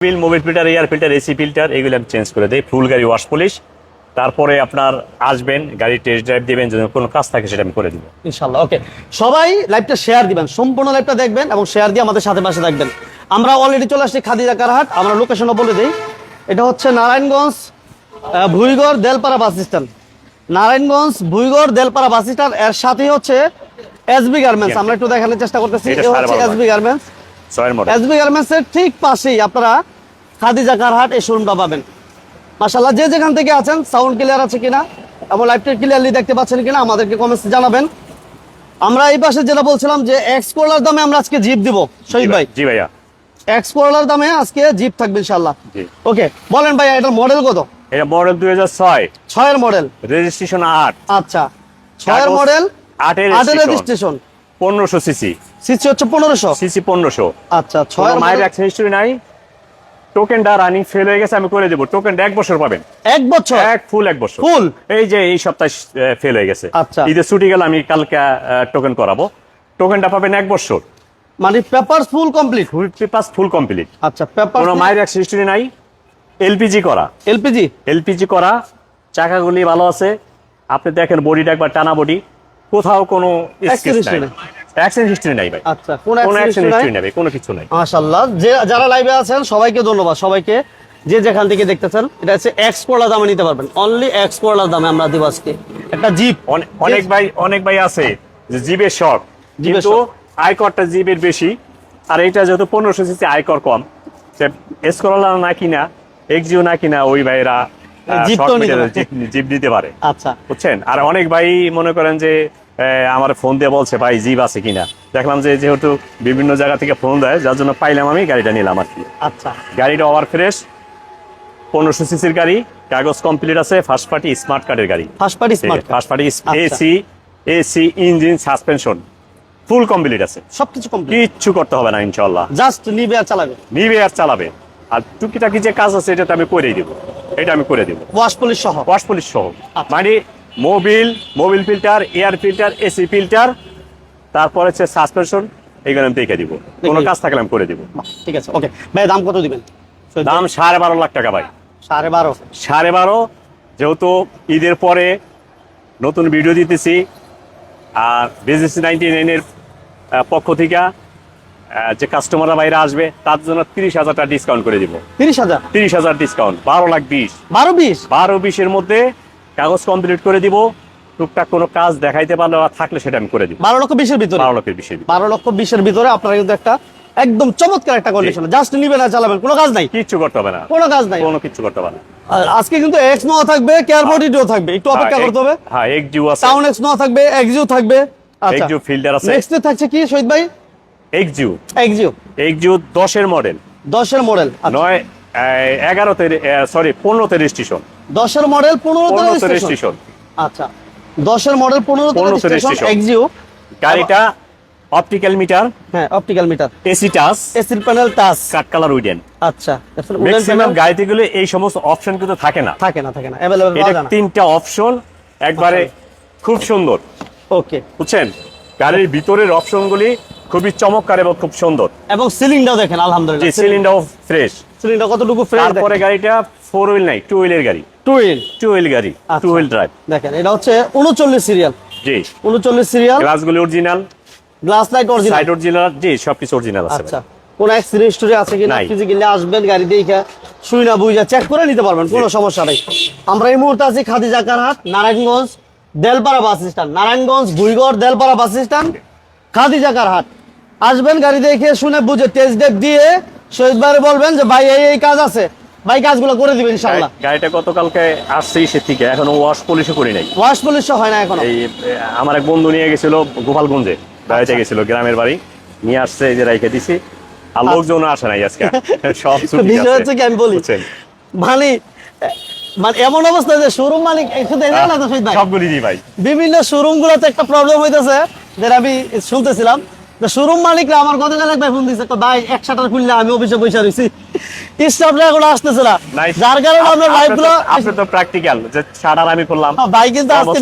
Mobil filter, air filter, AC filter এগুলো আমি change করে দিই। ফুল গাড়ি ওয়াশ পলিশ। তারপরে আপনার আসবেন, গাড়ি টেস্ট ড্রাইভ দিবেন, যদি কোনো কাজ থাকে সেটা আমি করে দিব ইনশাআল্লাহ। ওকে, সবাই লাইভটা শেয়ার দিবেন, সম্পূর্ণ লাইভটা দেখবেন এবং শেয়ার দিয়ে আমাদের সাথে পাশে থাকবেন। আমরা অলরেডি চলে আসছি খাদিজা কারহাট। আমরা লোকেশনও বলে দিই, এটা হচ্ছে Narayanganj Bhuigarh Delpara bus stand. Narayanganj Bhuigarh Delpara bus stand, এর সাথেই হচ্ছে এসবি গার্মেন্টস। আমরা একটু দেখানোর চেষ্টা করতেছি, এটা হচ্ছে এসবি গার্মেন্টস। এসবি গার্মেন্টস এর ঠিক পাশেই আপনারা খাদিজা কারহাট এই শোরুমটা পাবেন। মাশাআল্লাহ, যে যেখান থেকে আছেন সাউন্ড ক্লিয়ার আছে কিনা এবং লাইভটা ক্লিয়ারলি দেখতে পাচ্ছেন কিনা আমাদেরকে কমেন্টসে জানাবেন। আমরা এই পাশে যেটা বলছিলাম যে এক্স করলার দামে আমরা আজকে জিপ দিব শহীদ ভাই। জি ভাইয়া, এক্স করলার দামে আজকে জিপ থাকবে ইনশাআল্লাহ। ওকে, বলেন ভাই এটার মডেল কত? এটা মডেল 2006, 6 এর মডেল, রেজিস্ট্রেশন 8। আচ্ছা, 6 এর মডেল, 8 এর রেজিস্ট্রেশন, 1500 সিসি। সিসি হচ্ছে 1500 সিসি 1500। আচ্ছা, 6 এর মাইর অ্যাক্সিডেন্ট হিস্টরি নাই। টোকেনটা রানিং ফেল হয়ে গেছে, আমি করে দেব। টোকেনটা 1 বছর পাবেন। 1 বছর? ফুল 1 বছর। ফুল এই যে এই সপ্তাহে ফেল হয়ে গেছে। আচ্ছা, ঈদে ছুটি গেল, আমি কালকে টোকেন করাবো। টোকেনটা পাবেন 1 বছর। মানে papers full complete? Papers full complete. আচ্ছা, পেপার কোনো মাইর অ্যাক্সিডেন্ট হিস্টরি নাই। এলপিজি করা, এলপিজি করা, চাকাগুলি ভালো আছে। আপনি দেখেন বডিটা একবার টানা বডি, কোথাও কোনো অ্যাক্সিডেন্ট হিস্টরি নাই ভাই। আচ্ছা, কোনো অ্যাক্সিডেন্ট হিস্টরি নাই, কোনো কিছু নাই। মাশাআল্লাহ, যারা লাইভে আছেন সবাইকে ধন্যবাদ, সবাইকে যে যেখান থেকে দেখতেছেন। এটা হচ্ছে এক্স করলা দামে নিতে পারবেন, অনলি এক্স করলার দামে আমরা দিব আজকে একটা জিপ। অনেক ভাই আছে যে জিপের শখ, কিন্তু আয়করটা জিপের বেশি। আর এটা যেহেতু 1500 সিসি, আয়কর কম, এক্স করলা না কিনা, এক্সিও না কিনা, ওই ভাইরা জিপ দিতে পারে। আচ্ছা, বুঝছেন। আর অনেক ভাই মনে করেন যে আমার ফোন দিয়ে বলছে ভাই জিপ আছে কিনা। দেখলাম যে যেহেতু বিভিন্ন জায়গা থেকে ফোন দেয়, যার জন্য পাইলাম, আমি গাড়িটা নিলাম আর কি। আচ্ছা, গাড়িটা ওভার ফ্রেশ, 1500 সিসির গাড়ি, কাগজ কমপ্লিট আছে, ফার্স্ট পার্টি স্মার্ট কার্ডের গাড়ি। First party AC engine suspension full complete আছে, সবকিছু কমপ্লিট, কিচ্ছু করতে হবে না ইনশাআল্লাহ। জাস্ট নিবে আর চালাবে। আর টুকিটাকি যে কাজ আছে এটা তো আমি করেই দেব, এটা আমি করে দেব ওয়াশ পলিশ সহ। মানে Mobil filter, air filter, AC filter, তারপরে হচ্ছে সাসপেনশন, এগুলো আমি দেখে দিব। কোনো কাজ থাকলে আমি করে দিব। ঠিক আছে, ওকে ভাই, দাম কত দিবেন? দাম 12.5 লাখ টাকা ভাই। 12.5 যেহেতু ঈদের পরে নতুন ভিডিও দিতেছি, আর বিজনেস 99 এর পক্ষ থেকে যে কাস্টমাররা বাইরে আসবে তার জন্য 30,000 টাকা ডিসকাউন্ট করে দিব। 30,000 ডিসকাউন্ট, 12,20,12,20 এর মধ্যে কাগজ কমপ্লিট করে দিব। টুকটাক কোনো কাজ দেখাইতে পারলে থাকলে সেটা আমি করে দিব। 12,20,000 ভিতরে, 12,20,000 ভিতরে আপনারা কিন্তু একটা একদম চমৎকার একটা কন্ডিশন, জাস্ট নিবেন আর চালাবেন, কোনো কাজ নাই, কিচ্ছু করতে হবে না, কোনো কিছু করতে হবে না। আজকে কিন্তু এক্স নোয়া থাকবে, কেয়ার বডিও থাকবে, একটু অপেক্ষা করতে হবে। হ্যাঁ, এক্সজিও আছে, টাউন এক্স নোয়া থাকবে, এক্সজিও থাকবে। আচ্ছা, এক্সজিও ফিল্টার আছে। নেক্সট থাকছে কি শহীদ ভাই? এক্সজিও 10 এর মডেল, 15 তে রেজিস্ট্রেশন। 10 এর মডেল 15 তে রেজিস্ট্রেশন। আচ্ছা, 10 এর মডেল 15 তে রেজিস্ট্রেশন এক্সজিও। গাড়িটা অপটিক্যাল মিটার, হ্যাঁ optical metre, AC touch, AC panel touch, কাট কালার উডেন। আচ্ছা, ম্যাক্সিমাম গাড়িতে গুলো এই সমস্ত অপশন কিন্তু থাকে না, अवेलेबल পাওয়া যায় না। 3টা অপশন একবারে খুব সুন্দর। ওকে, বুঝছেন, গাড়ির ভিতরের অপশনগুলি খুবই চমৎকার এবং খুব সুন্দর। এবং সিলিংটাও দেখেন আলহামদুলিল্লাহ, সিলিংটাও ফ্রেশ। সিলিংটা কতটুকু ফ্রেশ। তারপরে গাড়িটা 4 হুইল নাই, 2 হুইলের গাড়ি, 2 হুইল গাড়ি, 2 হুইল ড্রাইভ। দেখেন এটা হচ্ছে 39 সিরিয়াল। জি, 39 সিরিয়াল। গ্লাসগুলো original, glass light original, side original, জি সবকিছু অরিজিনাল আছে। আচ্ছা, কোন অ্যাক্সিডেন্ট হিস্টরি আছে কিনা ফিজিক্যালি আসবেন, গাড়ি দেখে শুই না বুঝা চেক করে নিতে পারবেন, কোনো সমস্যা নাই। আমরা এই মুহূর্তে আছি Khadija Carhat, Narayanganj Delpara bus stand, Narayanganj Bhuigarh Delpara bus stand, Khadija Carhat. আসবেন, গাড়ি দেখে শুনে বুঝে টেস্ট ড্রাইভ দিয়ে শহীদ ভাই বলবেন যে ভাই এই কাজ আছে, ভাই কাজগুলো করে দিবেন ইনশাআল্লাহ। গাড়িটা গতকালকে আসছে সে থেকে, এখনো ওয়াশ পলিশও করি নাই। ওয়াশ পলিশ হয় না এখনো। এই আমার এক বন্ধু নিয়ে গেছিল গোপালগঞ্জে, বেড়াইতে গেছিল, গ্রামের বাড়ি নিয়ে আসছে, এই যে রাইখে দিছি। আর লোকজন আসে নাই আজকে, সব ছুটি আছে। বিষয় হচ্ছে কি আমি বলি, মানে এমন অবস্থা যে শোরুম মালিক শুধু এটা না তো শহীদ ভাই, সবগুলি দি ভাই, বিভিন্ন শোরুম গুলোতে একটা প্রবলেম হইতেছে, যেটা আমি শুনতেছিলাম। শোরুম মালিকরা আমার গতকাল এক ভাই ফোন দিচ্ছে, ভাই এক শাটার খুললে আমি অফিসে বসে রয়েছি, স্টাফরা এগুলো আসতেছে না, যার কারণে আমরা লাইভ গুলো। আপনি তো প্র্যাকটিক্যাল যে শাটার আমি করলাম, ভাই কিন্তু আজকে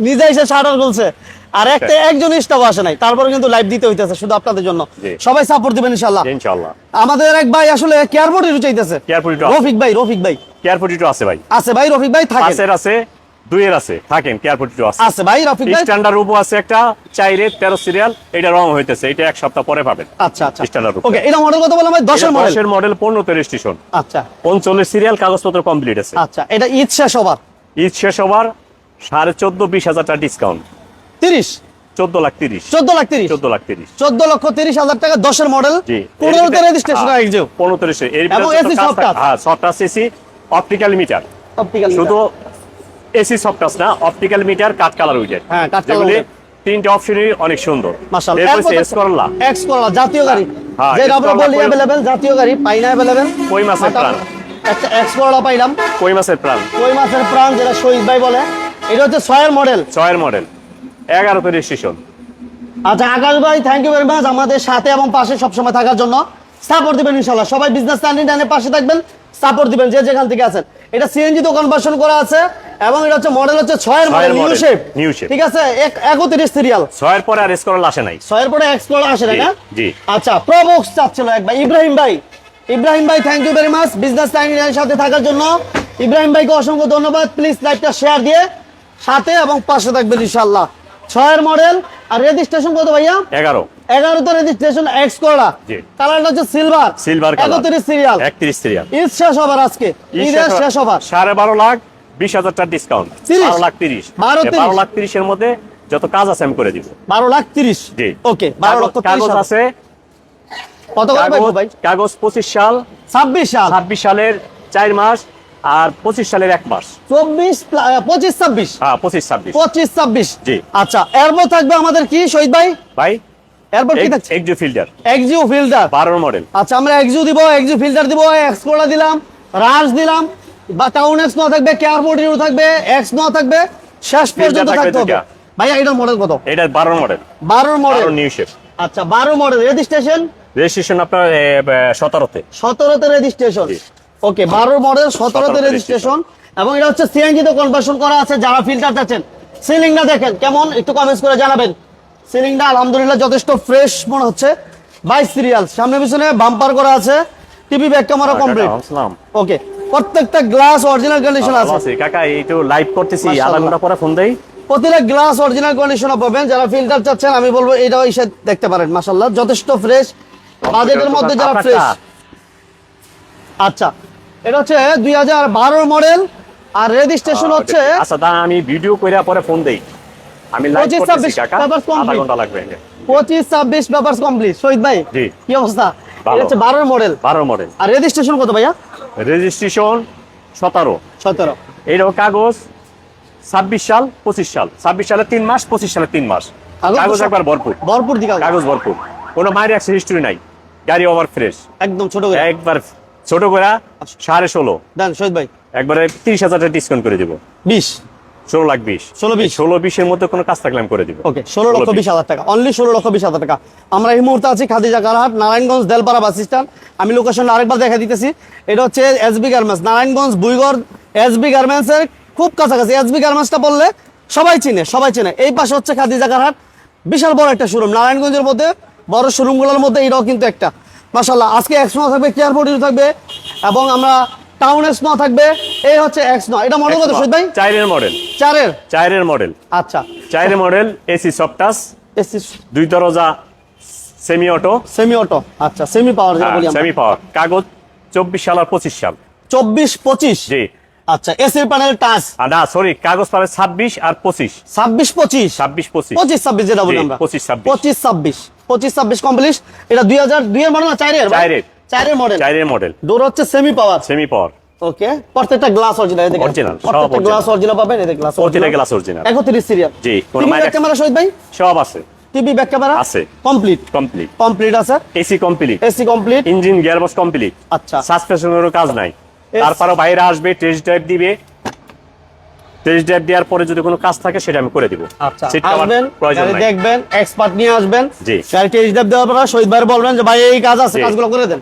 নিজে এসে শাটার খুলছে। আর একজন স্টাফ আসে নাই, তারপরে কিন্তু লাইভ দিতে হইতেছে শুধু আপনাদের জন্য। জি। সবাই সাপোর্ট দিবেন ইনশাআল্লাহ। ইনশাআল্লাহ। আমাদের এক ভাই আসলে কেয়ার পটেটো চাইতেছে, কেয়ার পটেটো রফিক ভাই কেয়ার পটেটো আছে ভাই, আছে ভাই, রফিক ভাই থাকে, পাঁচের আছে, দুইয়ের আছে, থাকেন কেয়ার পটেটো আছে। আছে ভাই রফিক ভাই। স্ট্যান্ডার্ড রূপও আছে একটা 4 13 সিরিয়াল, এটা রং হইতেছে, এটা এক সপ্তাহ পরে পাবেন। আচ্ছা আচ্ছা স্ট্যান্ডার্ড রূপ। ওকে, এটা মডেল কত বললাম ভাই? 10 এর মডেল। 10 এর মডেল, 15 তে রেজিস্ট্রেশন। আচ্ছা 39 সিরিয়াল, কাগজপত্র কমপ্লিট আছে। আচ্ছা, এটা ঈদ শেষ হবার, ঈদ শেষ হবার 14.5-20,000 টাকা ডিসকাউন্ট। 30 14,30,000 14,30,000 14,30,000 টাকা 10 এর মডেল, জি। 15 তে রেজিস্ট্রেশন হ্যাঁ, একজো 15 এর এবং AC soft touch। হ্যাঁ, soft touch AC, optical metre, optical শুধু এসি সফট টাচ না, অপটিক্যাল মিটার, কাট কালার উইজেট। হ্যাঁ, কাট কালার যেগুলি উইজেট। তিনটে অপশনই অনেক সুন্দর। মাশাআল্লাহ। এরপর এস করলা, এক্স করলা জাতীয় গাড়ি, হ্যাঁ, যেটা X আমরা করলা বলি কই- अवेलेबल জাতীয় গাড়ি, পাইনা अवेलेबल। কই মাছের প্রাণ, একটা এক্স করলা পাইলাম, কই মাছের প্রাণ, কই মাছের প্রাণ, যেটা শহীদ ভাই বলে। এটা হচ্ছে 6 এর মডেল। 6 এর মডেল, 11 তে রেজিস্ট্রেশন। আচ্ছা আকাশ ভাই, থ্যাংক ইউ ভেরি মাচ আমাদের সাথে এবং পাশে সবসময় থাকার জন্য। সাপোর্ট দিবেন ইনশাআল্লাহ, সবাই বিজনেস টাইনের পাশে থাকবেন, সাপোর্ট দিবেন যে যেখান থেকে আছেন। এটা সিএনজি তো কনভার্সন করা আছে এবং এটা হচ্ছে মডেল হচ্ছে 6 এর মডেল, নিউ শেপ। ঠিক আছে, 31 সিরিয়াল। 6 এর পরে আর এস করলা আসে নাই। 6 এর পরে এক্স করলা আসে না? জি। আচ্ছা, প্রবক্স চাচ্ছিল এক ভাই, ইব্রাহিম ভাই thank you very much business টাইনের সাথে থাকার জন্য। ইব্রাহিম ভাইকে অসংখ্য ধন্যবাদ। প্লিজ লাইভটা শেয়ার দিয়ে সাথে এবং পাশে থাকবেন ইনশাআল্লাহ। 6 এর মডেল, আর রেজিস্ট্রেশন কত ভাইয়া? 11 তে রেজিস্ট্রেশন, এক্স করলা, জি। কালারটা হচ্ছে silver colour, 31 serial. 31 serial. Eid শেষ হবার আজকে, ঈদের শেষ হবার 12,20,000 টাকা ডিসকাউন্ট। 30 12,30,000 এর মধ্যে যত কাজ আছে আমি করে দিব। 12,30,000। জি। ওকে, 12,30,000 কাগজ আছে, কত করে ভাই? কাগজ 25 সাল, 26 সাল, 26 সালের 4 মাস, আর 25 সালের 1 মাস। 25 26 হ্যাঁ, 25-26। 26 জি। আচ্ছা, এরপর থাকবে আমাদের কি শহীদ ভাই? ভাই এরপর কি থাকছে? Axio filter, Axio filter 12 model. আচ্ছা, আমরা এক্সিও দিব, এক্সিও ফিল্টার দিব, এক্স কোলা দিলাম, রাশ দিলাম, বা টাউন এক্স নো থাকবে, কেয়ার পটেটো থাকবে, এক্স নো থাকবে, শেষ পর্যন্ত থাকবে থাকতে হবে। দুইটা। ভাইয়া এটার মডেল কত? এটা 12 মডেল, 12 মডেল, নিউ শেপ। আচ্ছা 12 মডেল, রেজিস্ট্রেশন আপনার 17 তে। 17 তে রেজিস্ট্রেশন। জি। ওকে, 12 মডেল, 17 তে 17 রেজিস্ট্রেশন, এবং এটা হচ্ছে সিএনজি তে কনভার্সন করা আছে। যারা ফিল্টার চাচ্ছেন, সিলিংটা দেখেন কেমন, একটু কমেন্টস করে জানাবেন। সিলিংটা আলহামদুলিল্লাহ যথেষ্ট ফ্রেশ মনে হচ্ছে। 22 সিরিয়াল, সামনে পিছনে বাম্পার করা আছে, টিভি ব্যাক ক্যামেরা কমপ্লিট। ওকে, প্রত্যেকটা গ্লাস অরিজিনাল কন্ডিশন আছে। কাকা এইটু লাইভ করতেছি, আধা মাশাআল্লাহ। ঘন্টা পরে ফোন দেই। প্রতিটা গ্লাস অরিজিনাল কন্ডিশনে পাবেন। যারা ফিল্টার চাচ্ছেন আমি বলবো এটাও এসে দেখতে পারেন। মাশাআল্লাহ, যথেষ্ট ফ্রেশ, বাজেটের মধ্যে যারা ফ্রেশ। আচ্ছা, এটা হচ্ছে 2012 মডেল, আর রেজিস্ট্রেশন হচ্ছে আচ্ছা, তা আমি ভিডিও কইরা পরে ফোন দেই। আমি লাইভ 25, করতেছি 26 কাকা, papers আধা complete। ঘন্টা লাগবে। 25-26 পেপারস কমপ্লিট। শহীদ ভাই জি। কি অবস্থা? ভালো। এটা হচ্ছে 12 মডেল, 12 মডেল, আর রেজিস্ট্রেশন কত ভাইয়া? রেজিস্ট্রেশন 17। 17। এইটাও কাগজ 26 সাল, 25 সাল, 26 সালে 3 মাস, 25 সালে 3 মাস। কাগজ একবার ভরপুর দিকে কাগজ ভরপুর, কোনো মায়ের একটা হিস্ট্রি নাই। গাড়ি ওভার ফ্রেশ, একদম ছোট করে একবার ছোট করে 16.5 দেন শহীদ ভাই। একবারে 30,000 টাকা ডিসকাউন্ট করে দিব। 20 16,20,000 16,20,000 এর মধ্যে কোনো কাজ থাকলে আমি করে দিব। ওকে, 16,20,000 টাকা, অনলি 16,20,000 টাকা। আমরা এই মুহূর্তে আছি খাদিজা কারহাট, নারায়ণগঞ্জ দেলপাড়া বাস স্ট্যান্ড। আমি লোকেশন আরেকবার দেখা দিতেছি। এটা হচ্ছে SB garments, Narayanganj Buigarh SB garments এর খুব কাছাকাছি। এসবি গার্মেন্টসটা বললে সবাই চিনে। এই পাশে হচ্ছে খাদিজা কারহাট, বিশাল বড় একটা শোরুম নারায়ণগঞ্জের মধ্যে, বড় শোরুমগুলোর মধ্যে এটাও কিন্তু একটা। মাশাআল্লাহ, আজকে এক্স নো থাকবে, কেয়ার পটেটো থাকবে, এবং আমরা টাউন এক্স নো থাকবে। এই হচ্ছে এক্স নো। এটা মডেল কত শহীদ ভাই? 4 এর মডেল, 4 এর মডেল। আচ্ছা, 4 এর model, AC soft touch, AC 2 দরজা, সেমি অটো। সেমি অটো, আচ্ছা সেমি পাওয়ার যেটা বলি আমরা। সেমি পাওয়ার, কাগজ 24 সাল আর 25 সাল। 24-25। জি। আচ্ছা, এসির প্যানেল টাচ, না সরি, কাগজ পাবে 26 আর 25। 26-25 26-25 25-26 যেটা বলি জি, আমরা। 25-26 25-26 কমপ্লিট। এটা 2002 এর মডেল না 4 এর? 4 এর মডেল। 4 এর মডেল, ডোর হচ্ছে সেমি পাওয়ার। ওকে, প্রত্যেকটা গ্লাস অরিজিনাল। দেখেন Original, সব প্রত্যেকটা original। গ্লাস অরিজিনাল পাবেন। এই গ্লাস প্রতিটা গ্লাস অরিজিনাল। 31 সিরিয়াল। জি, কোন টিভি মাইনাস ব্যাক ক্যামেরা শহীদ ভাই? সব আছে। টিভি ব্যাক ক্যামেরা আছে। কমপ্লিট কমপ্লিট আছে। AC complete, AC complete. Engine gearbox complete. আচ্ছা, সাসপেনশনেরও কাজ নাই। তারপরে বাইরে আসবে, টেস্ট ড্রাইভ দিবে। টেস্ট ড্রাইভ দেওয়ার পরে যদি কোনো কাজ থাকে সেটা আমি করে দিব। আচ্ছা, সেটা আমার আসবেন, প্রয়োজন গাড়ি নাই। দেখবেন, এক্সপার্ট নিয়ে আসবেন। জি। গাড়ি টেস্ট ড্রাইভ দেওয়ার পর শহীদ ভাই বলবেন যে ভাই এই কাজ আছে, জি। কাজগুলো করে দেন।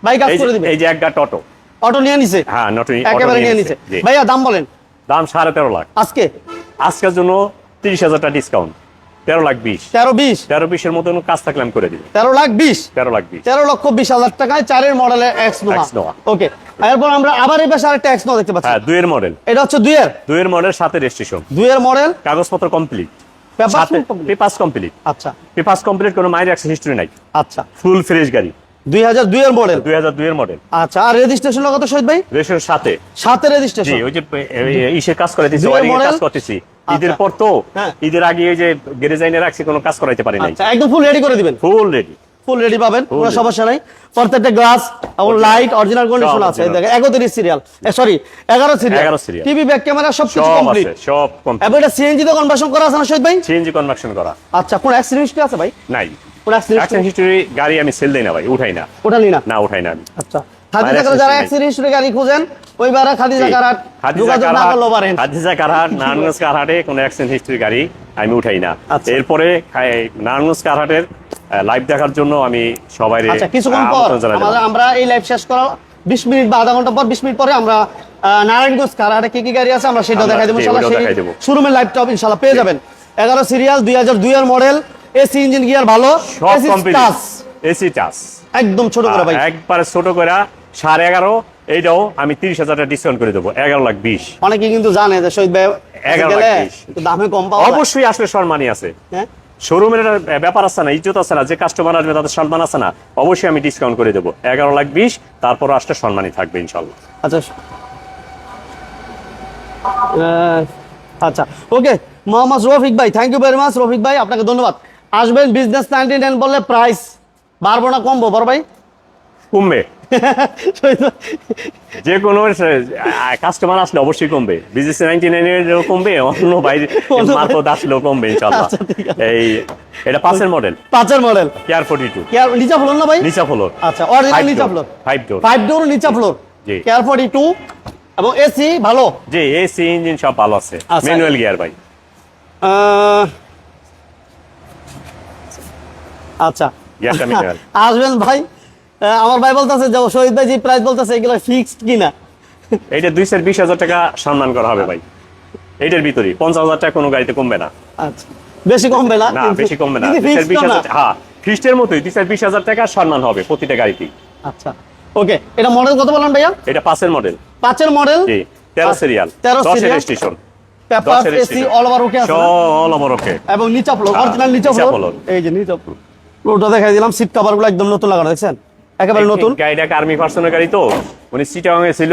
ভাই কাজ করে দিবেন। এই যে এক গাট অটো, অটো নিয়ে নিছে। হ্যাঁ নটরি একেবারে নিয়ে নিছে। ভাইয়া দাম বলেন। দাম 13.5 লাখ। আজকে আজকের জন্য 30,000 টাকা ডিসকাউন্ট। 13,20,000 13-20 13,20,000 মতন কাজ থাকলে আমি করে দিব। 13,20,000 13,20,000 13,20,000 টাকায় 4-এর মডেলের এক্স নোয়া। X-Nova। ওকে, এরপর আমরা আবার এই পাশে আরেকটা এক্স নোয়া দেখতে পাচ্ছি। হ্যাঁ 2 এর মডেল, এটা হচ্ছে 2-এর 2 এর মডেল, সাথে রেজিস্ট্রেশন, 2-এর মডেল, কাগজপত্র কমপ্লিট, পেপার সাথে পেপারস কমপ্লিট। আচ্ছা পেপারস কমপ্লিট, কোনো মাইর অ্যাক্সিডেন্ট হিস্ট্রি নাই, আচ্ছা, ফুল ফ্রেশ গাড়ি, 2002-এর মডেল। 2002 এর মডেল। আচ্ছা, আর রেজিস্ট্রেশন কত শহীদ ভাই? রেজিস্ট্রেশন সাথে। সাথে জি, রেজিস্ট্রেশন। ওই যে ইসের কাজ করাইতেছি, 2 এর ওয়ারিং এর model? কাজ করতেছি, ঈদের আচ্ছা। পর তো, হ্যাঁ। ঈদের আগে ওই যে গ্যারেজাইনে রাখছি, কোনো কাজ করাইতে পারি নাই, আচ্ছা, একদম ফুল রেডি করে দিবেন। Full ready. ফুল রেডি পাবেন, কোনো ready। সমস্যা নাই। প্রত্যেকটা গ্লাস এবং লাইট অরিজিনাল কন্ডিশন সব আছে। original। দেখেন 31 serial, sorry 11 serial, 11 serial। TV back camera সব কিছু সব কমপ্লিট। আছে, সব কমপ্লিট। এবং এটা সিএনজি তে কনভার্সন করা আছে না শহীদ ভাই? সিএনজি কনভার্সন করা আচ্ছা, কোন অ্যাক্সিডেন্ট হিস্ট্রি আছে ভাই? নাই। কোন অ্যাক্সিডেন্ট অ্যাক্সিডেন্ট হিস্টরি গাড়ি আমি সেল দেই না ভাই, উঠাই না, ওঠালি না? না উঠাই না আমি। আচ্ছা, খাদিজা Minor কারহাট যারা history অ্যাক্সিডেন্ট হিস্ট্রি গাড়ি খুঁজেন ওইবারে খাদিজা কারহাট যোগাযোগ না করলেও পারেন। খাদিজা কারহাট, নারায়ণগঞ্জ কারহাটে কোনো অ্যাক্সিডেন্ট হিস্ট্রি গাড়ি আমি উঠাই না। আচ্ছা। এরপরে নারায়ণগঞ্জ কারহাটের লাইভ দেখার জন্য আমি সবাই আচ্ছা, কিছুক্ষণ পর আমরা এই লাইভ শেষ করা 20 মিনিট বা আধা ঘন্টা পর, 20 মিনিট পরে আমরা নারায়ণগঞ্জ কারহাটে কি কি গাড়ি আছে আমরা সেটাও আমরা দেখাই দেবো ইনশাআল্লাহ। ওটাও সেই দেখাই দেবো। শোরুমের লাইভটাও ইনশাআল্লাহ পেয়ে যাবেন। 11 সিরিয়াল, 2002 এর মডেল, এসি ইঞ্জিন গিয়ার ভালো, সব AC complete, touch AC touch একদম ছোট করে ভাই। একবারে ছোট করে 11.5, এইটাও আমি 30,000 টাকা ডিসকাউন্ট করে দেবো, 11,20,000। অনেকে কিন্তু জানে যে শহীদ ভাই 11,20,000 একটু দামে কম পাওয়া যায়। অবশ্যই আসলে সম্মানই আছে, হ্যাঁ, শোরুমের একটা ব্যাপার আছে না, ইজ্জত আছে না, যে কাস্টমার আসবে তাদের সম্মান আছে না, অবশ্যই আমি ডিসকাউন্ট করে দেবো 11,20,000, তারপর আসলে সম্মানই থাকবে ইনশাল্লাহ। আচ্ছা আচ্ছা, ওকে মোহাম্মদ রফিক ভাই, thank you very much Rafiq ভাই, আপনাকে ধন্যবাদ। আসবেন বিজনেস 99 বললে প্রাইস বাড়বো না কমবো বড় ভাই? কমবে, যে কোনো কাস্টমার আসলে অবশ্যই কমবে, বিজনেস 99 এর কমবে, অন্য বাইরে মারফত আসলেও কমবে ইনশাল্লাহ। আচ্ছা, ঠিক আছে। এই এটা 5 মডেল, 5 মডেল, কেয়ার 42, কেয়ার নিচা ফ্লোর না ভাই? নিচা ফ্লোর। আচ্ছা, অরিজিনাল নিচা ফ্লোর, 5 ডোর, 5 ডোর নিচা ফ্লোর, জি। কেয়ার 42 এবং এসি ভালো। জি, এসি ইঞ্জিন সব ভালো আছে, আচ্ছা। ম্যানুয়াল গিয়ার ভাই। আচ্ছা, গিয়ারটা manual। আসবেন ভাই। আমার ভাই বলতেছে যে শহীদ ভাই যে প্রাইস বলতেছে এগুলো ফিক্সড কিনা? এইটা 220,000 টাকা সম্মান করা হবে ভাই, এইটার ভিতরে 50,000 টাকা কোনো গাড়িতে কমবে না। আচ্ছা, বেশি কমবে না? না, বেশি কমবে না, কিন্তু fixed তো না। 220,000, হ্যাঁ ফিক্সডের মতোই 220,000 টাকা সম্মান হবে প্রতিটা গাড়িতেই। আচ্ছা, ওকে, এটা মডেল কত বললেন ভাইয়া? এটা 5 মডেল, 5 মডেল, জি, 13 serial, 13 10 serial, registration, paper AC all over ওকে আছে না? অল ওভার ওকে, এবং নিচা ফ্লোর, হ্যাঁ, অরিজিনাল নিচা নিচা ফ্লোর। floor। এই যে নিচা ফ্লোরটা দেখাই দিলাম, সিট কভারগুলো একদম নতুন লাগানো, দেখছেন একেবারে নতুন। গাড়িটা আর্মি পার্সনের গাড়ি তো, উনি চিটাগাং এ ছিল,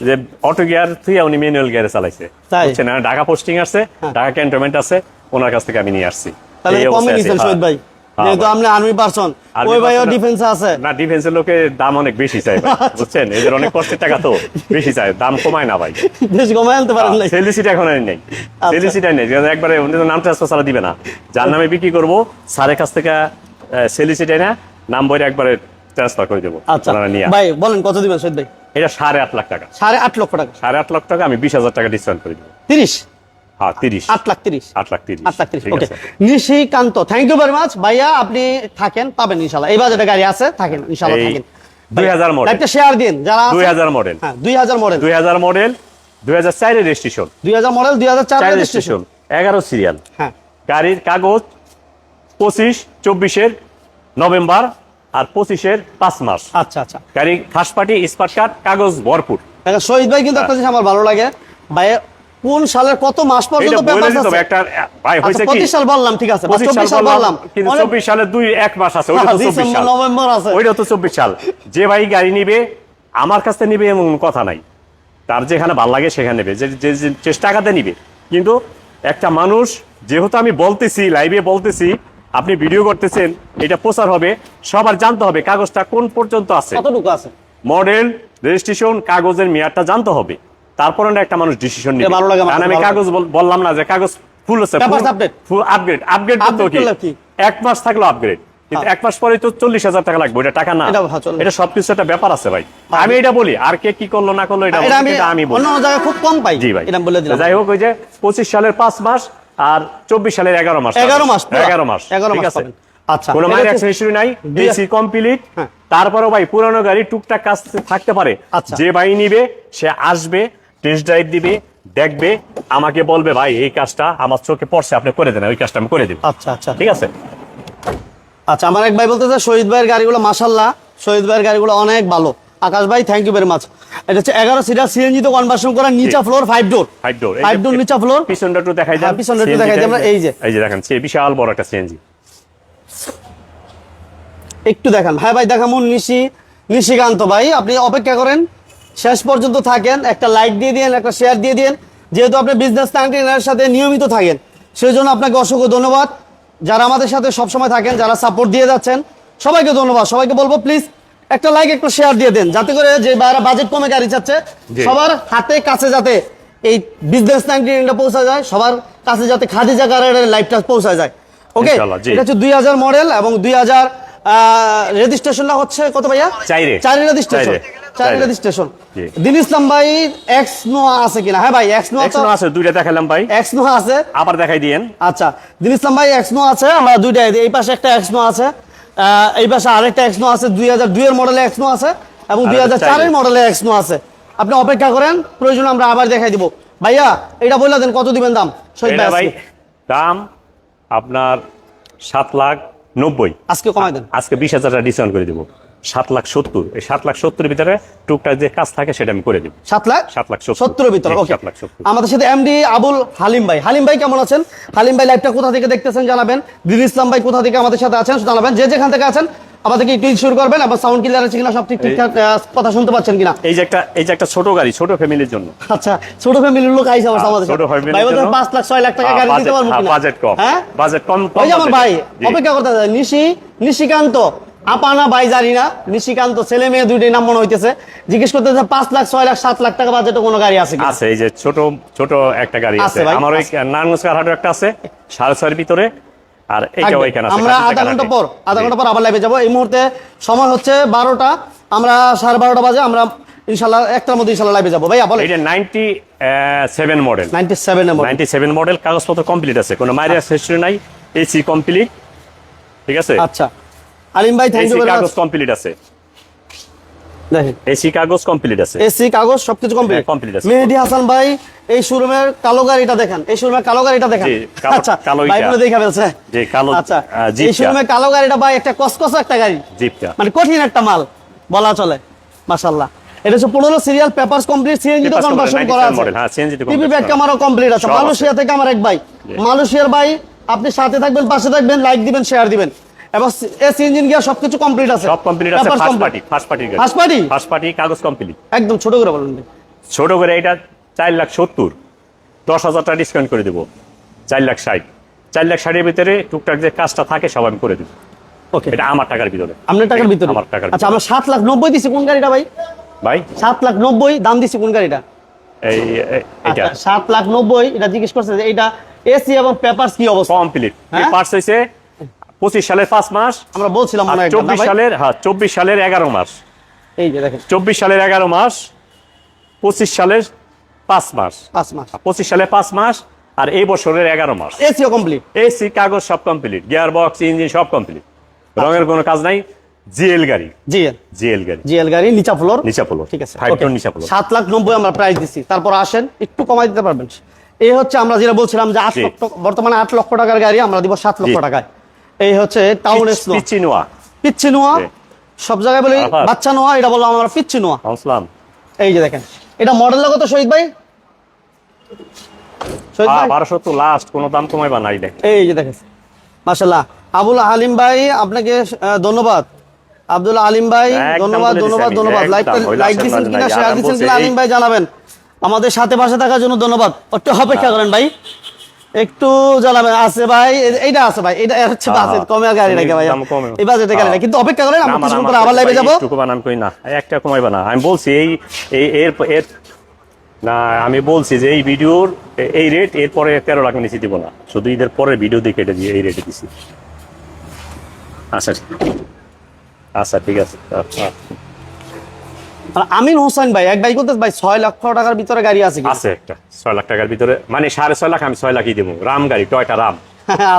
যে অটো গিয়ার থেকে উনি ম্যানুয়াল গিয়ারে চালাইছে, তাই? বুঝছেন না, ঢাকা পোস্টিং আছে, ঢাকা ক্যান্টনমেন্ট আছে, ওনার কাছ থেকে আমি নিয়ে আসছি। তাহলে এই কমে অবস্থায় নিছেন আছে, শহীদ ভাই, হ্যাঁ, যেহেতু ভাই। আপনি আর্মি পারসন, Army ওই ভাইও person- ডিফেন্সে আছে। না, ডিফেন্সের লোকের দাম অনেক বেশি চাই ভাই, বুঝছেন, এদের অনেক কষ্টের টাকা তো, বেশি চাই, দাম কমায় না ভাই। বেশ কমাই আনতে পারেন নাই? সেলিসিট এখন আর নেই, সেলিসিটাই নেই, একবারে উনি তো নাম ট্রান্সফার ছাড়া দিবে না, যার নামে বিক্রি করবো স্যারের কাছ থেকে সেলিসিটাই না, নাম বইটা একবারে ট্রান্সফার করে দেবো, আচ্ছা ওনারা নিয়ে। ভাই বলেন কত দিবেন শহীদ ভাই? এটা 8.5 লাখ টাকা, 8.5 লক্ষ টাকা। 8.5 লাখ টাকা, আমি 20,000 টাকা ডিসকাউন্ট করে দেবো। 30, হ্যাঁ 30, 8 লাখ 30, 8 লাখ 30, 8 লাখ 30, ঠিক ওকে। আছে। Nishikanta, thank you very much ভাইয়া, আপনি থাকেন, পাবেন ইনশাআল্লাহ, এই বাজেটে গাড়ি আছে, থাকেন ইনশাআল্লাহ, এই থাকেন। 2000 মডেল, একটা শেয়ার দিন যারা আছে। 2000 মডেল, হ্যাঁ 2000 মডেল, 2000 মডেল, 2004 এর registration, 2000 model, 2004 4 registration. Registration, 11 serial, হ্যাঁ, গাড়ির কাগজ 25-24 নভেম্বর আর 25 5 মাস, আচ্ছা আচ্ছা। গাড়ি ফার্স্ট পার্টি স্পার্ট কার্ড, কাগজ ভরপুর। দেখেন শহীদ ভাই কিন্তু একটা জিনিস আমার ভালো লাগে, ভাই কোন সালের কত মাস এটা পর্যন্ত বলে পেপার দিতে হবে আছে? একটা, ভাই আচ্ছা, হইছে কি 25 সাল বললাম, ঠিক আছে, 25 সাল বললাম, কিন্তু অনেক- 24 সালে 1 মাস আছে, ওইটা তো 24 ডিসেম্বর, সাল, নভেম্বর আছে। ওইটা তো 24 সাল। যে ভাই গাড়ি নিবে আমার কাছ থেকে নিবে এমন কোনো কথা নাই, তার যেখানে ভালো লাগে সেখানে নেবে, যে চেষ্টা টাকাতে নিবে। কিন্তু একটা মানুষ, যেহেতু আমি বলতেছি লাইভে বলতেছি, আপনি ভিডিও করতেছেন, এটা প্রচার হবে, সবার জানতে হবে কাগজটা কোন পর্যন্ত আছে, কতটুকু আছে, মডেল, রেজিস্ট্রেশন, কাগজের মেয়াদটা জানতে হবে, তারপরে না একটা মানুষ ডিসিশন নেবে। ভালো লাগে আমার, কারণ আমি ভালো কাগজ বললাম না যে কাগজ ফুল আছে, Papers update। ফুল আপগ্রেড, আপগ্রেড তো Upgrade কি করলে কি? 1 মাস থাকলো আপগ্রেড, কিন্তু 1 মাস পরে তো 40,000 টাকা লাগবে, এটা টাকা না, এটা হ্যাঁ, চলে। এটা সবকিছু একটা ব্যাপার আছে ভাই। আমি এটা বলি, আর কে কি করলো না করলো এটা এটা আমি বলি। অন্য জায়গায় খুব কম পাই, জি ভাই, এটা বলে দিলাম। যাই হোক, ওই যে 25 সালের 5 মাস আর 24 সালের 11 মাস, 11 মাস, 11 মাস, 11 ঠিক মাস আছে। পাবেন। আচ্ছা, কোনো এটা মাইর হচ্ছে- অ্যাক্সিডেন্ট নাই, দুই- এসি কমপ্লিট, হ্যাঁ। তারপরেও ভাই পুরানো গাড়ি টুকটাক কাজ থাকতে পারে, আচ্ছা। যে ভাই নিবে সে আসবে, টেস্ট ড্রাইভ দিবে, দেখবে, আমাকে বলবে ভাই এই কাজটা আমার চোখে পড়ছে, আপনি করে দেন, ওই কাজটা আমি করে দেব। আচ্ছা আচ্ছা ঠিক আছে। আচ্ছা, আমার এক ভাই বলতেছে শহীদ ভাইয়ের গাড়িগুলো মাশাআল্লাহ, শহীদ ভাইয়ের গাড়িগুলো অনেক ভালো। আকাশ ভাই থ্যাংক ইউ ভেরি মাচ। এটা হচ্ছে 11 সিটার সিএনজি তো কনভার্সন করা, নিচা ফ্লোর 5 ডোর, 5 ডোর, 5 ডোর নিচা ফ্লোর। পিছনটা একটু দেখাই দেন, পিছনটা একটু দেখাই দিই আমরা। এই যে দেখেন সে বিশাল বড় একটা সিএনজি, একটু দেখান ভাই। ভাই দেখামুন নিশিকান্ত ভাই, আপনি অপেক্ষা করেন, শেষ পর্যন্ত থাকেন, একটা লাইক দিয়ে দিন, একটা শেয়ার দিয়ে দিন। যেহেতু আপনি বিজনেস নাইনটিনের সাথে নিয়মিত থাকেন, সেই জন্য আপনাকে অসংখ্য ধন্যবাদ। যারা আমাদের সাথে সবসময় থাকেন, যারা সাপোর্ট দিয়ে যাচ্ছেন, সবাইকে ধন্যবাদ। সবাইকে বলবো প্লিজ একটা লাইক, একটা শেয়ার দিয়ে দেন, যাতে করে যে বাইরে বাজেট কমে গাড়ি চাচ্ছে সবার হাতে কাছে যাতে এই বিজনেস নাইনটিনটা পৌঁছা যায়, সবার কাছে যাতে খাদিজা কারের লাইফটা পৌঁছা যায়। ওকে, ইনশাআল্লাহ, জি। এটা হচ্ছে 2000 মডেল এবং 2000 রেজিস্ট্রেশনটা হচ্ছে কত ভাইয়া? 4 রেজিস্ট্রেশন, 4 চাইরে। রেজিস্ট্রেশন। জি। দিন ইসলাম ভাই এক্স নোয়া আছে কিনা? হ্যাঁ ভাই এক্স নোয়া তো এক্সনো আছে, দুইটা দেখালাম ভাই, এক্স নোয়া আছে। আবার দেখাই দিয়েন। আচ্ছা, দিন ইসলাম ভাই এক্স নোয়া আছে, আমরা দুইটা, এই পাশে একটা এক্স নোয়া আছে, এই পাশে আরেকটা এক্স নোয়া আছে, 2002 এর মডেলে এক্স নোয়া আছে এবং আর 2004 এর চাইরে। মডেলে এক্স নোয়া আছে। আপনি অপেক্ষা করেন, প্রয়োজনে আমরা আবার দেখাই দিব। ভাইয়া এটা বলে দেন কত দিবেন দাম? শহীদ এটা ভাই ভাই দাম আপনার 7,90,000, আজকে কমাই দেন। আজকে 20,000 টাকা ডিসকাউন্ট করে দিব, 7,70,000। এই 7,70,000 এর ভিতরে টুকটাক যে কাজ থাকে সেটা আমি করে দিব। 7,70,000 এর ভিতরে। জি, ওকে, 7,70,000। আমাদের সাথে এমডি আবুল হালিম ভাই। হালিম ভাই কেমন আছেন? হালিম ভাই লাইভটা কোথা থেকে দেখতেছেন জানাবেন। দিন ইসলাম ভাই কোথা থেকে আমাদের সাথে আছেন জানাবেন। যে যেখান থেকে আছেন আমাদেরকে একটু শুরু করবেন, আবার সাউন্ড ক্লিয়ার আছে কিনা, সব ঠিকঠাক কথা শুনতে পাচ্ছেন কিনা। এই যে একটা ছোট গাড়ি, ছোট ফ্যামিলির জন্য। আচ্ছা, ছোট ফ্যামিলির লোক আইসা আমার আমাদের ছোট সাথে। family ভাই র বলতে জন্য। 5 লাখ 6 লাখ টাকা গাড়ি দিতে পারবো কিনা? বাজেট কম, হ্যাঁ বাজেট কম। ওই যে আমার ভাই জি। অপেক্ষা করতে আছে, নিশিকান্ত আপানা ভাই জানি না, নিশিকান্ত ছেলে মেয়ে দুইটাই নাম মনে হইতেছে। জিজ্ঞেস করতেছে 5 লাখ 6 লাখ 7 লাখ টাকা বাজেটে কোনো গাড়ি আছে কিনা? আছে, এই যে ছোট একটা গাড়ি আছে আছে ভাই, আমার, ওই আছে। নারায়ণগঞ্জ কারহাটের একটা আছে 6.5 ভিতরে, আর এইটা থাকবে। ওইখানে আছে আমরা খাদিজা আধা ঘন্টা কারহাটে। পর জি। আবার লাইভে যাবো। এই মুহূর্তে সময় হচ্ছে 12টা, আমরা 12:30 বাজে, আমরা ইনশাল্লাহ একটার মধ্যে ইনশাল্লাহ লাইভে যাবো। ভাইয়া বলে এটা 97 মডেল, 97 এর মডেল। 97 মডেল, কাগজপত্র কমপ্লিট আছে, কোনো মাইলেজ হিস্ট্রি নাই, এসি কমপ্লিট। ঠিক আছে, আচ্ছা আলিম ভাই থ্যাংক এসি ইউ ভেরি কাগজ মাচ। কমপ্লিট আছে, দেখেন এসি কাগজ কমপ্লিট আছে। এসি কাগজ সবকিছু কমপ্লিট। হ্যাঁ, complete আছে। মেহেদী হাসান ভাই এই শোরুমের কালো গাড়িটা দেখেন, এই শোরুমের কালো গাড়িটা দেখেন। জি, কালো- আচ্ছা কালো ভাই এটা। বলে দেখা ফেলছে। যে কালো আচ্ছা এই জিপটা, শোরুমের কালো গাড়িটা ভাই একটা কসকস একটা গাড়ি, জিপটা মানে কঠিন একটা মাল বলা চলে। মাশাআল্লাহ, এটা হচ্ছে 15 সিরিয়াল, পেপারস কমপ্লিট, সিএনজি তো Papers কনভার্সন complete, করা 97 আছে, model, হ্যাঁ, CNG তো টিভি conversion ব্যাক করা। ক্যামেরা কমপ্লিট আছে। সব আছে। মালয়েশিয়া থেকে আমার এক ভাই, মালয়েশিয়ার ভাই, আপনি সাথে থাকবেন, পাশে থাকবেন, লাইক দিবেন, শেয়ার দিবেন, এবং এসি ইঞ্জিন গিয়ার সবকিছু কমপ্লিট আছে, সব কমপ্লিট আছে। Papers first complete। Party, first party গাড়ি, ফার্স্ট পার্টি ফার্স্ট পার্টি, কাগজ কমপ্লিট। একদম ছোট করে বলেন ভাই। ছোট করে এটা 4,70,000, 10,000 টাকা ডিসকাউন্ট করে দেবো, 4,60,000। 4,60,000 এর ভিতরে টুকটাক যে কাজটা থাকে সব আমি করে দেবো। ওকে, এটা আমার টাকার ভিতরে, আপনার টাকার ভিতরে। আমার টাকার আচ্ছা, আমরা 7,90,000 দিছি কোন গাড়িটা ভাই? ভাই 7,90,000 দাম দিছি কোন গাড়িটা? এটা 7,90,000 এটা জিজ্ঞেস করছে যে এটা এসি এবং পেপারস কি অবস্থা? কমপ্লিট। হ্যাঁ? পার্টস হইছে 25 সালের 5 মাস, আমরা বলছিলাম মনে হয় একটা, না 24 ভাই? সালের, হ্যাঁ 24 সালের 11 মাস, এই যে দেখেন 24 সালের 11 মাস, 25 সালের 5 মাস, 5 মাস 25 সালের 5 মাস, আর এই বছরের 11 মাস। SEO complete. এসি কাগজ সব কমপ্লিট, গিয়ার বক্স ইঞ্জিন সব কমপ্লিট, রঙের কোনো কাজ নাই। জিএল গাড়ি, জি জিএল গাড়ি, জিএল গাড়ি নিচা ফ্লোর। নিচা ফ্লোর, ঠিক আছে, 5 টন নিচা ফ্লোর। 7,90,000 আমরা প্রাইস দিছি, তারপর আসেন একটু কমাই দিতে পারবেন। এই হচ্ছে আমরা যেটা বলছিলাম যে 8 জি। লক্ষ, বর্তমানে 8 লক্ষ টাকার গাড়ি আমরা দিব 7 লক্ষ জি। টাকায়। এই হচ্ছে টাউন স্নো, পিচ্চি নোয়া, পিচ্ছি নোয়া, জি। সব জায়গায় বলি আবার। বাচ্চা নোয়া, এটা বললাম আমরা পিচ্ছি নোয়া। আসলাম। এই যে দেখেন, এটা মডেল কত শহীদ ভাই? শহীদ ভাই 1200 তো লাস্ট, কোনো দাম কমাইবা নাই দেখ। এই যে দেখেন মাশাআল্লাহ। আবুল হালিম ভাই আপনাকে ধন্যবাদ। আব্দুল আলিম ভাই একদম ধন্যবাদ, বলে দিছি ধন্যবাদ, আমি, ধন্যবাদ। একদম, ওই লাইক লাশের দিচ্ছেন মাঝে কিনা, নাই। শেয়ার আমি দিচ্ছেন বলছি কিনা আলিম ভাই জানাবেন। আমাদের সাথে পাশে থাকার জন্য ধন্যবাদ। একটু অপেক্ষা করেন ভাই, একটু জানাবেন। আছে ভাই, এইটা আছে ভাই, এটা হচ্ছে বাজেট কমে গাড়ি নাকি ভাই, দাম কমে। এই বাজেটে গাড়ি না, কিন্তু অপেক্ষা করেন, আমরা কিছুক্ষণ পরে আবার লাইভে যাব। একটু কমান আমি কই না, একটা কমাইবা না, আমি বলছি এই এর না, আমি বলছি যে এই ভিডিওর এই রেট, এরপরে 13 লাখ নিচে দিব না, শুধু ঈদের পরে ভিডিও দেখে এটা দিয়ে এই রেটে দিছি। আচ্ছা আচ্ছা ঠিক আছে। আর আমিন হোসেন ভাই এক ভাই বলতে ভাই 6 লক্ষ টাকার ভিতরে গাড়ি আছে কি? আছে একটা 6 লাখ টাকার ভিতরে, মানে 6.5 লাখ, আমি 6 লাখই দেবো। রাম গাড়ি, টয়টা রাম,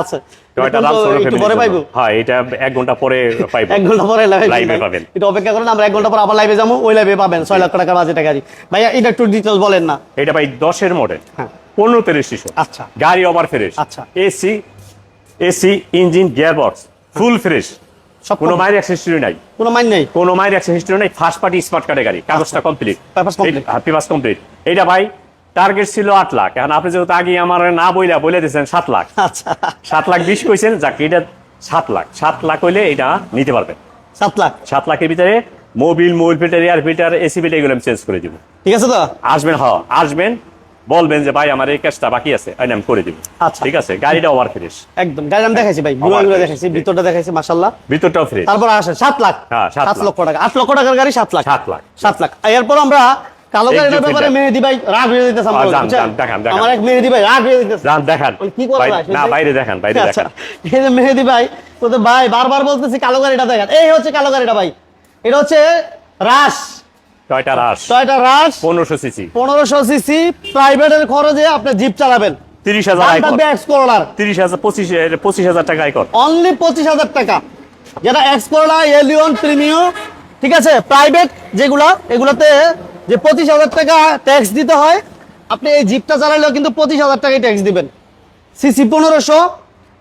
আছে টয়োটা রাম একটু পরে পাইবো। হ্যাঁ, এটা 1 ঘন্টা পরে পাইবো। 1 ঘন্টা পরে লাইভে পাবেন। একটু অপেক্ষা করেন, আমরা 1 ঘন্টা পর আবার লাইভে যাবো, ওই লাইভে পাবেন 6 লাখ টাকার বাজেটের গাড়ি। ভাইয়া এটা একটু ডিটেইলস বলেন না। এটা ভাই 10-এর মডেল, হ্যাঁ 15তে রেজিস্ট্রেশন। আচ্ছা গাড়ি ওভার ফ্রেশ, আচ্ছা। AC engine gearbox full fresh, সব কোনো মাইর অ্যাক্সেসরি নাই, কোনো মাইন নেই, কোনো মাইর অ্যাক্সেসরি নাই। ফার্স্ট পার্টি স্মার্ট কার্ডের গাড়ি, কাগজটা complete, papers complete. Papers complete. এটা ভাই টার্গেট ছিল 8 লাখ, এখন আপনি যেহেতু আগে আমার না বলে দিয়েছেন 7 লাখ, আচ্ছা 7 লাখ 20 কইছেন, যাক এটা 7 লাখ হইলে এটা নিতে পারবেন। 7 লাখ 7 লাখের ভিতরে Mobil filter, air filter, AC filter এগুলো আমি চেঞ্জ করে দিব। ঠিক আছে তো? আসবেন, হ্যাঁ আসবেন, বলবেন যে ভাই আমার এই কাজটা বাকি আছে, আমি করে দিব। আচ্ছা ঠিক আছে, গাড়িটা ওভার ফ্রেশ একদম। গাড়ি আমি দেখাইছি ভাই, গুলো দেখাইছি, ভিতরটা দেখাইছি, মাশাআল্লাহ। ভিতরটাও ফ্রেশ। তারপর আসে 7 লাখ, হ্যাঁ 7 7 লক্ষ টাকা, 8 লক্ষ টাকার গাড়ি 7 লাখ, 7 লাখ। 7 লাখ। এরপর আমরা কালো গাড়ির Executive ব্যাপারে মেহেদি ভাই রাগ হয়ে দিতেছে আমাকে, যান, বুঝছেন? যান, দেখান। আমার এক মেহেদি ভাই রাগ হয়ে দিতেছে। যান দেখান, কি করবো ভাই? না বাইরে দেখান, বাইরে আচ্ছা, দেখান। এই যে মেহেদি ভাই, তো ভাই বারবার বলতেছি কালো গাড়িটা দেখেন। এই হচ্ছে কালো গাড়িটা ভাই, এটা হচ্ছে Rush, Toyota Rush, Toyota Rush 1500 CC, 1500 CC. প্রাইভেটের খরচে আপনি জিপ চালাবেন, 30,000 আয় কর, এক্সপ্লোরার 30,000 25,000 টাকা আয় কর। অনলি 25,000 টাকা, যেটা এক্সপ্লোরার এলিয়ন প্রিমিয়াম। ঠিক আছে, প্রাইভেট যেগুলা, এগুলাতে যে 25,000 টাকা ট্যাক্স দিতে হয়, আপনি এই জিপটা চালাইলেও কিন্তু 25,000 টাকাই ট্যাক্স দিবেন। সিসি 1500,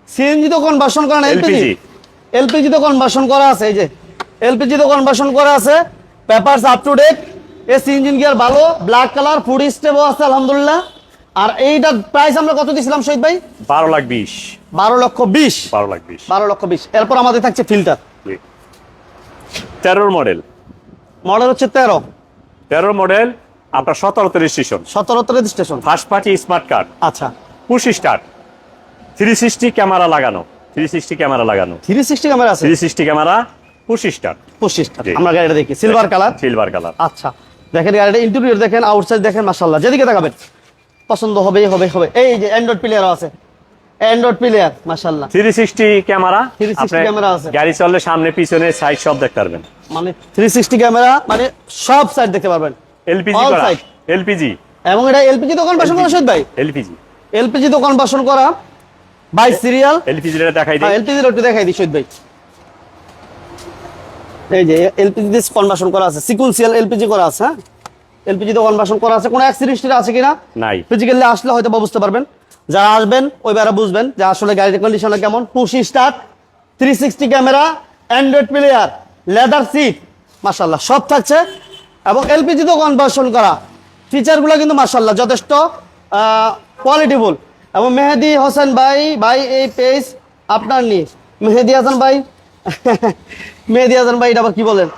সিএনজি তো কনভার্সন করা না, এলপিজি, এলপিজি তো কনভার্সন করা আছে। এই যে এলপিজি তো কনভার্সন করা আছে, papers up to date, AC engine gear ভালো, ব্ল্যাক কালার, ফুড স্টেপও আছে আলহামদুলিল্লাহ। আর এইটার প্রাইস আমরা কত দিছিলাম শহীদ ভাই? 12 লাখ 20, 12 লক্ষ 20, 12 লাখ 20, 12 লক্ষ 20। এরপর আমাদের থাকছে ফিল্টার, 13 মডেল, মডেল হচ্ছে 13 মডেল, আপনার 17তে registration, 17 registration. First party smart card, আচ্ছা পুশ স্টার্ট, 360 ক্যামেরা লাগানো, 360 ক্যামেরা লাগানো, 360 ক্যামেরা আছে, 360 ক্যামেরা, পুশ স্টার্ট। 25টা। জি। আমরা গাড়িটা দেখি সিলভার কালার, সিলভার কালার। আচ্ছা দেখেন গাড়িটা ইন্টেরিয়র দেখেন, আউটসাইড দেখেন, মাশাআল্লাহ যেদিকে তাকাবেন পছন্দ হবে হবে হবে। এই যে অ্যান্ড্রয়েড প্লেয়ারও আছে, অ্যান্ড্রয়েড প্লেয়ার মাশাআল্লাহ, 360 ক্যামেরা, 360 ক্যামেরা আছে। গাড়ি চললে সামনে পিছনে সাইড সব দেখতে পারবেন। মানে 360 ক্যামেরা, মানে সব সাইড দেখতে পারবেন, এলপিজি All করা, side। এলপিজি, এবং এটা এলপিজি তো কনভার্সন করা শহীদ ভাই, এলপিজি, এলপিজি তো কনভার্সন করা বাই সিরিয়াল। এলপিজি টা দেখাই দিই। এলপিজি একটু দেখাই দিই শহীদ ভাই, এই যে এলপিজি দিয়ে কনভার্সন করা আছে, সিকুয়েন্সিয়াল এলপিজি করা আছে। হ্যাঁ এলপিজি তো কনভার্সন করা আছে, কোনো অ্যাক্সিডেন্ট আছে কিনা নাই, ফিজিক্যালি আসলে হয়তো বা বুঝতে পারবেন, যারা আসবেন ওইবারে বুঝবেন যে আসলে গাড়ির কন্ডিশন কেমন। Push start, 360 camera, Android player, leather seat, মাশাআল্লাহ সব থাকছে। এবং এলপিজি তো কনভার্সন করা, ফিচারগুলো কিন্তু মাশাআল্লাহ যথেষ্ট কোয়ালিটিফুল। এবং মেহেদি হোসেন ভাই, ভাই এই পেজ আপনার নি মেহেদি হাসান ভাই মেহেদি হাসান ভাই, এটা আবার কি বলেন?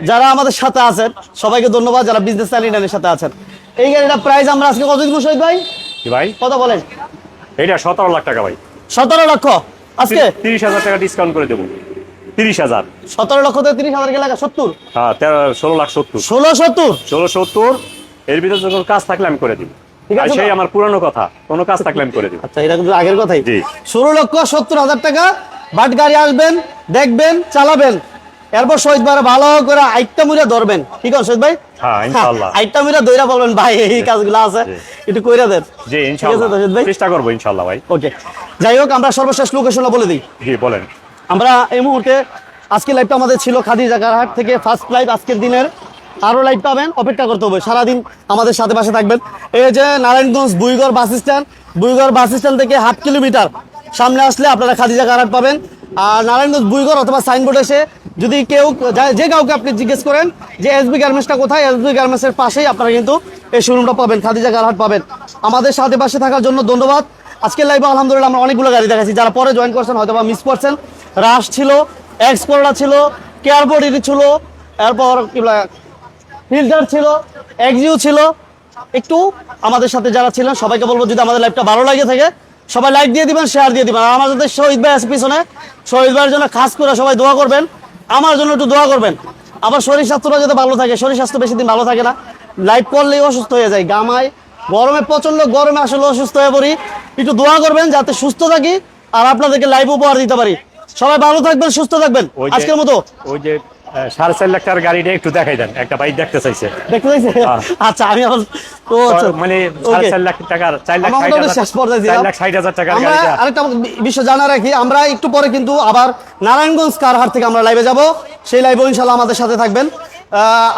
যারা আমাদের সাথে আছেন সবাইকে ধন্যবাদ, যারা বিজনেস চ্যানেলের সাথে আছেন। এই গাড়িটা প্রাইস আমরা আজকে কত দিব শহীদ ভাই? কি ভাই? কত বলেন? এটা 17 লাখ টাকা ভাই, 17 লক্ষ আজকে 30,000 টাকা ডিসকাউন্ট করে দেবো। 30,000, 17 লক্ষ থেকে 30,000 কে লাগা 70, হ্যাঁ 16 লাখ 70, 1670। 1670 এর ভিতরে যখন কাজ থাকলে আমি করে দিব। ঠিক আছে, সেই আমার পুরানো কথা, কোনো কাজ থাকলে আমি করে দিব। আচ্ছা এটা কিন্তু আগের কথাই। জি। 16,70,000 টাকা বাট গাড়ি আসবেন, দেখবেন, চালাবেন, এরপর শহীদ ভাই ভালো করে আইটটা মুড়ে ধরবেন। ঠিক আছে শহীদ ভাই? হ্যাঁ ইনশাআল্লাহ, আইটটা মুড়ে ধইরা বলবেন ভাই এই কাজগুলো আছে একটু কইরা দেন। জি ঠিক আছে ইনশাআল্লাহ, রশিদ ভাই? চেষ্টা করব ইনশাআল্লাহ ভাই। ওকে, যাই হোক আমরা সর্বশেষ লোকেশনটা বলে দিই। জি বলেন। আমরা এই মুহূর্তে আজকে লাইভটা আমাদের ছিল খাদিজা কারহাট থেকে, ফার্স্ট লাইভ আজকের দিনের। আরো লাইভ পাবেন, অপেক্ষা করতে হবে, সারাদিন আমাদের সাথে পাশে থাকবেন। এই যে নারায়ণগঞ্জ বুইগড় বাস স্ট্যান্ড, বুইগড় বাস স্ট্যান্ড থেকে 1/2 কিলোমিটার সামনে আসলে আপনারা খাদিজা কারহাট পাবেন। আর নারায়ণগঞ্জ বুইগড় অথবা সাইনবোর্ড এসে যদি কেউ যে কাউকে আপনি জিজ্ঞেস করেন যে এসবি গার্মেন্টসটা কোথায়, এসবি গার্মেন্টসের পাশেই আপনারা কিন্তু এই শোরুমটা পাবেন, খাদিজা কারহাট পাবেন। আমাদের সাথে পাশে থাকার জন্য ধন্যবাদ। আজকের লাইভে আলহামদুলিল্লাহ আমরা অনেকগুলো গাড়ি দেখাচ্ছি, যারা পরে জয়েন করছেন হয়তো বা মিস করছেন। রাশ ছিল, এক্সকোলা ছিল, কেয়ারবোর্ড ছিল, এরপর কি বলে ফিল্টার ছিল, এক্সিউ ছিল। একটু আমাদের সাথে যারা ছিলেন সবাইকে বলবো যদি আমাদের লাইভটা ভালো লাগে থাকে সবাই লাইক দিয়ে দিবেন, শেয়ার দিয়ে দিবেন। আর আমাদের শহীদ ভাই আছে পিছনে, শহীদ ভাইয়ের জন্য খাস করে সবাই দোয়া করবেন, আমার জন্য একটু দোয়া করবেন। আমার শরীর স্বাস্থ্যটা যাতে ভালো থাকে, শরীর স্বাস্থ্য বেশি দিন ভালো থাকে না, লাইভ করলেই অসুস্থ হয়ে যায়, গামায় গরমে, প্রচন্ড গরমে আসলে অসুস্থ হয়ে পড়ি। একটু দোয়া করবেন যাতে সুস্থ থাকি আর আপনাদেরকে লাইভ উপহার দিতে পারি। সবাই ভালো থাকবেন, সুস্থ থাকবেন, ওই যে- আজকের মতো ওই যে 4.5 লাখ টাকার গাড়িটা একটু দেখাই দেন, একটা বাইক দেখতে চাইছে। দেখতে পাইছে? আচ্ছা আমি আবার ও আচ্ছা মানে Okay. 4.5 লাখ টাকার 4 লাখ আমরা মোটামুটি শেষ পর্যায়ে ছিলাম। 4,60,000 টাকার আমরা গাড়িটা। আরেকটা বিষয় জানা রাখি, আমরা একটু পরে কিন্তু আবার নারায়ণগঞ্জ কারহাট থেকে আমরা লাইভে যাব। সেই লাইভে ইনশাল্লাহ আমাদের সাথে থাকবেন।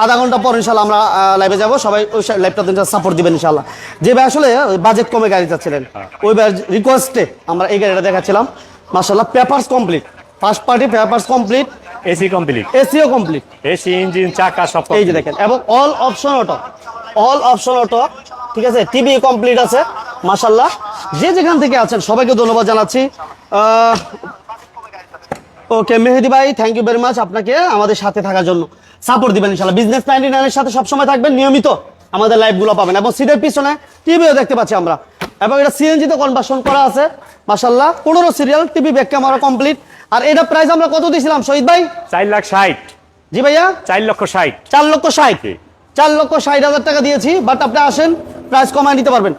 আধা ঘন্টা পর ইনশাল্লাহ আমরা লাইভে যাব। সবাই ওই লাইভটা সাপোর্ট দিবেন ইনশাল্লাহ। যে ভাই আসলে বাজেট কমে গাড়ি চাচ্ছিলেন, ওই ভাই রিকোয়েস্টে আমরা এই গাড়িটা দেখাচ্ছিলাম। মাশাআল্লাহ papers complete, first party papers complete, AC complete, SEO complete, AC engine চাকা সব এই যে দেখেন, এবং all option auto, all option auto, ঠিক আছে, টিভি কমপ্লিট আছে মাশাআল্লাহ। যে যেখান থেকে আছেন সবাইকে ধন্যবাদ জানাচ্ছি। ওকে মেহেদি ভাই, থ্যাংক ইউ ভেরি মাচ আপনাকে আমাদের সাথে থাকার জন্য। সাপোর্ট দিবেন ইনশাআল্লাহ। বিজনেস 99 এর সাথে সবসময় থাকবেন, নিয়মিত আমাদের লাইভগুলো পাবেন, এবং সিটের পিছনে টিভিও দেখতে পাচ্ছি আমরা, এবং এটা সিএনজি তে কনভার্সন করা আছে মাশাআল্লাহ। 15 serial TV, back camera complete. আর এটা প্রাইস আমরা কত দিয়েছিলাম শহীদ ভাই? 4,60,000। জি ভাইয়া 4,60,000। 4,60,000, 4,60,000 টাকা দিয়েছি। বাট আপনি আসেন, প্রাইস কমায় নিতে পারবেন।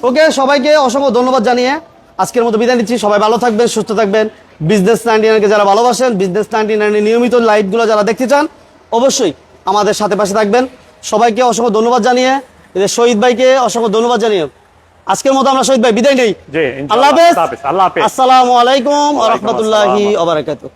ওকে, সবাইকে অসংখ্য ধন্যবাদ জানিয়ে আজকের মতো বিদায় নিচ্ছি। সবাই ভালো থাকবেন, সুস্থ থাকবেন। বিজনেস 99কে যারা ভালোবাসেন, বিজনেস 99 নিয়মিত লাইভগুলো যারা দেখতে চান, অবশ্যই আমাদের সাথে পাশে থাকবেন। সবাইকে অসংখ্য ধন্যবাদ জানিয়ে, এদের শহীদ ভাইকে অসংখ্য ধন্যবাদ জানিয়ে আজকের মতো আমরা শহীদ ভাই বিদায় নেই। জি, আল্লাহ হাফেজ, আল্লাহ হাফেজ। আসসালামু আলাইকুম ওয়া রাহমাতুল্লাহি ওয়া বারাকাতুহু।